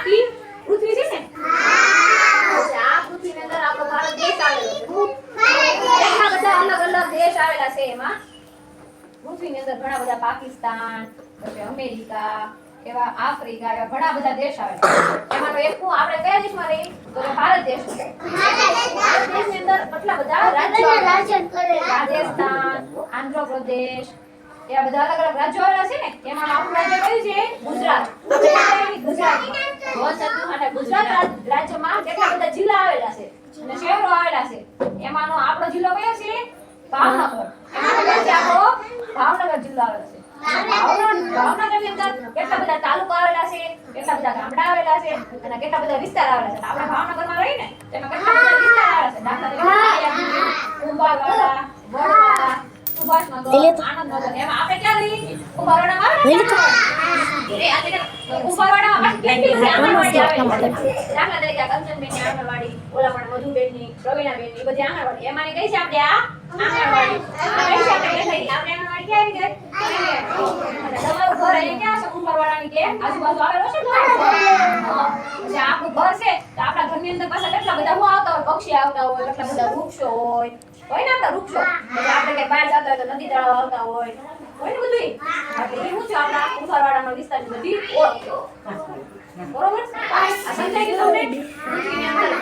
આખી પૃથ્વી છે ને આ પૃથ્વીની અંદર આપણો ભારત દેશ આવેલો છે ઘણા બધા અલગ અલગ દેશ આવેલા છે એમાં પૃથ્વીની અંદર ઘણા બધા પાકિસ્તાન પછી અમેરિકા એવા આફ્રિકા એવા ઘણા બધા દેશ આવેલા એમાંનો એક આપણે કયા દેશમાં રહી તો કે ભારત દેશ ભારત દેશની અંદર કેટલા બધા રાજ્યો રાજસ્થાન આંધ્રપ્રદેશ એવા બધા અલગ અલગ રાજ્યો આવેલા છે ને એમાં આપણું રાજ્ય કયું છે ગુજરાત ગુજરાત રાજ્યમાં કેટલા બધા જિલ્લા આવેલા છે અને શહેરો આવેલા છે એમાંનો આપણો જિલ્લો કયો છે ભાવનગર એમાં છે આપણો ભાવનગર જિલ્લો આવેલો છે ભાવનગરની અંદર કેટલા બધા તાલુકા આવેલા છે કેટલા બધા ગામડા આવેલા છે અને કેટલા બધા વિસ્તાર આવેલા છે આપણે ભાવનગરમાં રહીને તેમાં કેટલા બધા વિસ્તાર આવેલા છે દાખલા તરીકે કુંભારવાડા વડવાડા સુભાષનગર આનંદનગર એમાં આપણે ક્યાં રહીએ કુંભારવાડામાં કુંભારવાડામાં કેટલી બધી આંગણવાડી આવેલી છે દાખલા તરીકે કંચનબેનની આંગણવાડી ઓલા પણ મધુબેનની પ્રવીણાબેનની બધી આંગણવાડી એમાંની કઈ છે આપણે આ આંગણવાડી આ કઈ છે આપણે આંગણવાડી ક્યાં આવી ગઈ તમારું ઘર અહીંયા ક્યાં છે કુંભારવાડાની કે આજુબાજુ આવેલો છે ને જે આપણું ઘર છે તો આપણા ઘરની અંદર પાછા કેટલા બધા હું આવતા હોય પક્ષી આવતા હોય કેટલા બધા વૃક્ષો હોય ને આપણા વૃક્ષો એટલે આપણે કઈ બહાર જતા હોય તો નદી તળાવ આવતા હોય ને બધું એટલે એ હું છે આપણા કુંભારવાડાનો વિસ્તારની બધી ઓળખો બરોબર આ સમજાય કે તમને પૃથ્વીની અંદર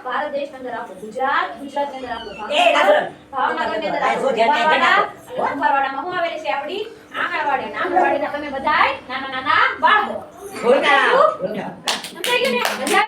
ભારત દેશની અંદર આપણું ગુજરાતની અંદર આપણું ભાવનગરની અંદર આપણું કુંભારવાડા અને કુંભારવાડામાં શું આવેલી છે આપણી આંગણવાડી અને આંગણવાડીના તમે બધાય નાના નાના બાળકો સમજાય ગયું ને